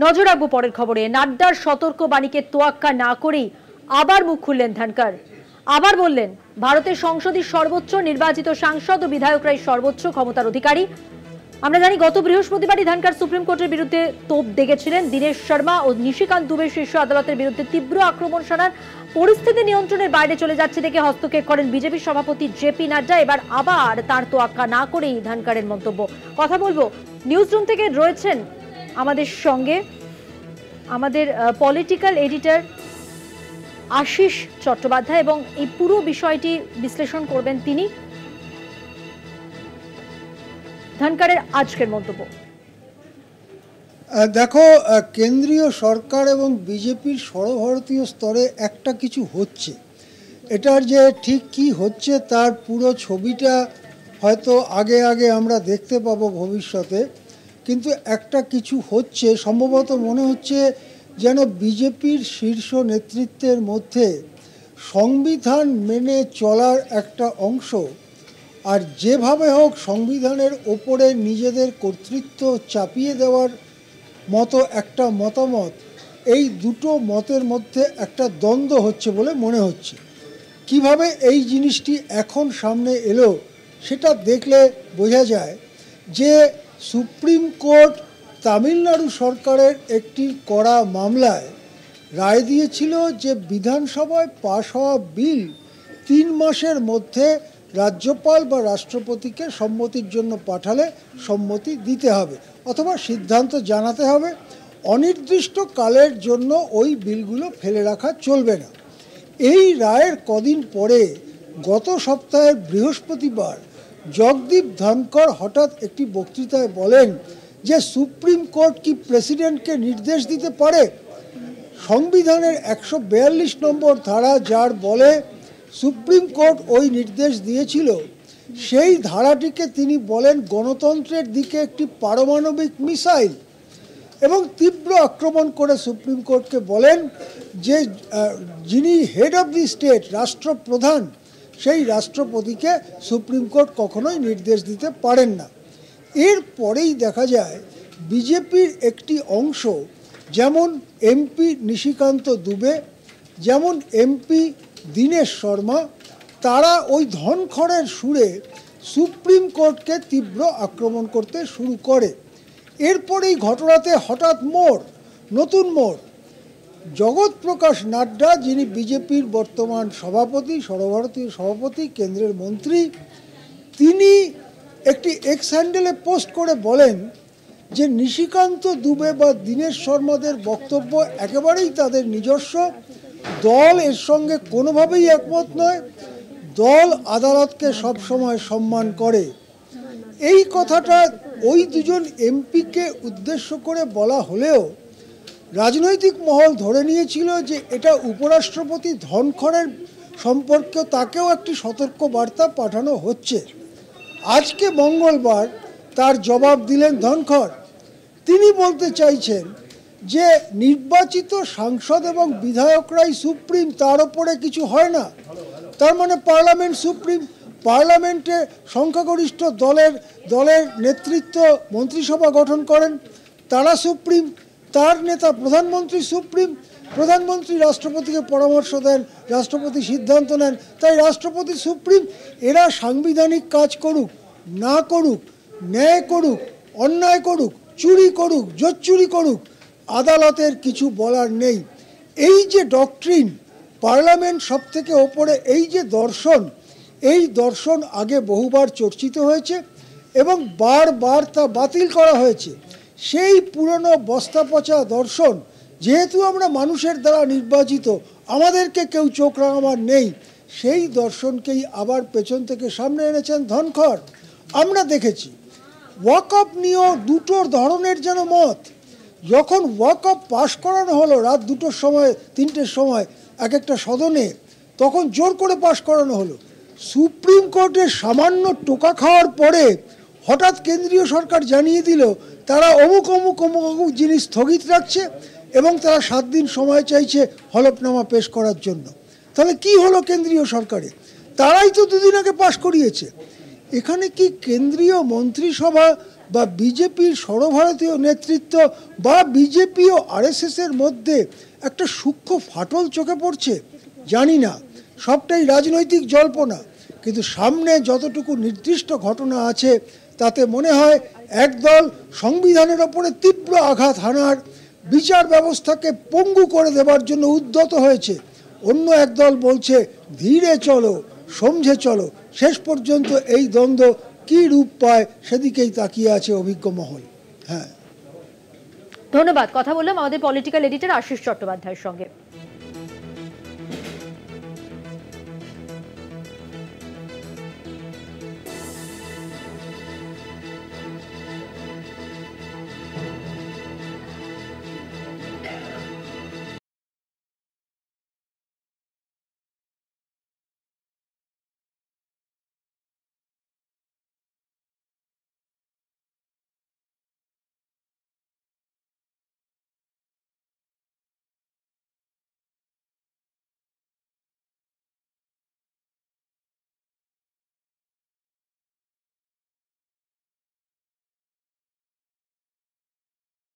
নজর রাখবো পরের খবরে। নাড্ডার সতর্ক বাণীকে তোয়াক্কা না করেই আবার মুখ খুললেন ধনখড়। আবার বললেন ভারতের সংসদের সর্বোচ্চ নির্বাচিত সাংসদ ও বিধায়করাই সর্বোচ্চ ক্ষমতার অধিকারী। আমরা জানি গত বৃহস্পতিবারই ধনখড় সুপ্রিম কোর্টের বিরুদ্ধে তোপ দেগেছিলেন। দীনেশ শর্মা ও নিশিকান্ত দুবে শীর্ষ আদালতের বিরুদ্ধে তীব্র আক্রমণ শানার পরিস্থিতি নিয়ন্ত্রণের বাইরে চলে যাচ্ছে দেখে হস্তক্ষেপ করেন বিজেপি সভাপতি জেপি নাড্ডা। এবার আবার তার তোয়াক্কা না করেই ধনখড়ের মন্তব্য। কথা বলবো নিউজ রুম থেকে রয়েছেন আমাদের সঙ্গে আমাদের পলিটিক্যাল এডিটর আশিস চট্টোপাধ্যায় এবং এই পুরো বিষয়টি বিশ্লেষণ করবেন তিনি। ধনখড়ের আজকের মন্তব্য। দেখো, কেন্দ্রীয় সরকার এবং বিজেপির সর্বভারতীয় স্তরে একটা কিছু হচ্ছে, এটার যে ঠিক কি হচ্ছে তার পুরো ছবিটা হয়তো আগে আগে আমরা দেখতে পাবো ভবিষ্যতে, কিন্তু একটা কিছু হচ্ছে সম্ভবত মনে হচ্ছে যেন বিজেপির শীর্ষ নেতৃত্বের মধ্যে সংবিধান মেনে চলার একটা অংশ আর যেভাবে হোক সংবিধানের ওপরে নিজেদের কর্তৃত্ব চাপিয়ে দেওয়ার মতো একটা মতামত, এই দুটো মতের মধ্যে একটা দ্বন্দ্ব হচ্ছে বলে মনে হচ্ছে। কিভাবে এই জিনিসটি এখন সামনে এলো সেটা দেখলে বোঝা যায় যে সুপ্রিম কোর্ট তামিলনাড়ু সরকারের একটি কড়া মামলায় রায় দিয়েছিল যে বিধানসভায় পাশ হওয়া বিল 3 মাসের মধ্যে রাজ্যপাল বা রাষ্ট্রপতিকে সম্মতির জন্য পাঠালে সম্মতি দিতে হবে অথবা সিদ্ধান্ত জানাতে হবে। অনির্দিষ্ট কালের জন্য ওই বিলগুলো ফেলে রাখা চলবে না। এই রায়ের কদিন পরে গত সপ্তাহের বৃহস্পতিবার জগদীপ ধনখড় হঠাৎ একটি বক্তৃতায় বলেন যে সুপ্রিম কোর্ট কি প্রেসিডেন্টকে নির্দেশ দিতে পারে? সংবিধানের 142 নম্বর ধারা যার বলে সুপ্রিম কোর্ট ওই নির্দেশ দিয়েছিল, সেই ধারাটিকে তিনি বলেন গণতন্ত্রের দিকে একটি পারমাণবিক মিসাইল এবং তীব্র আক্রমণ করে সুপ্রিম কোর্টকে বলেন যে যিনি হেড অফ দি স্টেট, রাষ্ট্রপ্রধান, সেই রাষ্ট্রপতিকে সুপ্রিম কোর্ট কখনোই নির্দেশ দিতে পারেন না। এরপরেই দেখা যায় বিজেপির একটি অংশ, যেমন এমপি নিশিকান্ত দুবে, যেমন এমপি দীনেশ শর্মা, তারা ওই ধনখড়ের সুরে সুপ্রিম কোর্টকে তীব্র আক্রমণ করতে শুরু করে। এরপরেই ঘটনাতে হঠাৎ মোড়, নতুন মোড়। জগৎ প্রকাশ নাড্ডা, যিনি বিজেপির বর্তমান সভাপতি, সর্বভারতীয় সভাপতি, কেন্দ্রের মন্ত্রী, তিনি একটি এক্স হ্যান্ডেলে পোস্ট করে বলেন যে নিশিকান্ত দুবে বা দীনেশ শর্মাদের বক্তব্য একেবারেই তাদের নিজস্ব, দল এর সঙ্গে কোনোভাবেই একমত নয়, দল আদালতকে সবসময় সম্মান করে। এই কথাটা ওই দুজন এমপিকে উদ্দেশ্য করে বলা হলেও রাজনৈতিক মহল ধরে নিয়েছিল যে এটা উপরাষ্ট্রপতি ধনখড়ের সম্পর্কে তাকেও একটি সতর্ক বার্তা পাঠানো হচ্ছে। আজকে মঙ্গলবার তার জবাব দিলেন ধনখড়। তিনি বলতে চাইছেন যে নির্বাচিত সাংসদ এবং বিধায়করাই সুপ্রিম, তার ওপরে কিছু হয় না। তার মানে পার্লামেন্ট সুপ্রিম, পার্লামেন্টে সংখ্যাগরিষ্ঠ দলের নেতৃত্ব মন্ত্রিসভা গঠন করেন, তারা সুপ্রিম। তার নেতা প্রধানমন্ত্রী সুপ্রিম, প্রধানমন্ত্রী রাষ্ট্রপতিকে পরামর্শ দেন, রাষ্ট্রপতি সিদ্ধান্ত নেন, তাই রাষ্ট্রপতি সুপ্রিম। এরা সাংবিধানিক কাজ করুক না করুক, ন্যায় করুক অন্যায় করুক, চুরি করুক জোচ্চুরি করুক, আদালতের কিছু বলার নেই। এই যে ডক্ট্রিন, পার্লামেন্ট সব থেকে ওপরে, এই যে দর্শন, এই দর্শন আগে বহুবার চর্চিত হয়েছে এবং বারবার তা বাতিল করা হয়েছে। সেই পুরনো বস্তা পচা দর্শন, যেহেতু আমরা মানুষের দ্বারা নির্বাচিত, আমাদেরকে কেউ চোখ রাঙাবার নেই, সেই দর্শনকেই আবার পেছন থেকে সামনে এনেছেন ধনখড়। আমরা দেখেছি ওয়াকআপ নিয়েও দুটো ধরনের যেন মত। যখন ওয়াকআপ পাশ করানো হলো রাত 2টোর সময় 3টের সময় এক একটা সদনে, তখন জোর করে পাশ করানো হলো। সুপ্রিম কোর্টের সামান্য টোকা খাওয়ার পরে হঠাৎ কেন্দ্রীয় সরকার জানিয়ে দিল তারা অমুক অমুক অমুক অমুক জিনিস স্থগিত রাখছে এবং তারা 7 দিন সময় চাইছে হলফনামা পেশ করার জন্য। তাহলে কি হলো কেন্দ্রীয় সরকারে? তারাই তো 2 দিন আগে পাশ করিয়েছে। এখানে কি কেন্দ্রীয় মন্ত্রিসভা বা বিজেপির সর্বভারতীয় নেতৃত্ব বা বিজেপি ও আরএসএসের মধ্যে একটা সূক্ষ্ম ফাটল চোখে পড়ছে? জানি না, সবটাই রাজনৈতিক জল্পনা। কিন্তু সামনে যতটুকু নির্দিষ্ট ঘটনা আছে তাতে মনে হয় একদল সংবিধানের ওপরে তীব্র আঘাত হানার, বিচার ব্যবস্থাকে পঙ্গু করে দেবার জন্য উদ্যত হয়েছে। অন্য একদল বলছে ধীরে চলো, সমঝে চলো। শেষ পর্যন্ত এই দ্বন্দ্ব কী রূপ পায় সেদিকেই তাকিয়ে আছে অভিজ্ঞ মহল। হ্যাঁ, ধন্যবাদ। কথা বললাম আমাদের পলিটিক্যাল এডিটর আশিস চট্টোপাধ্যায়ের সঙ্গে।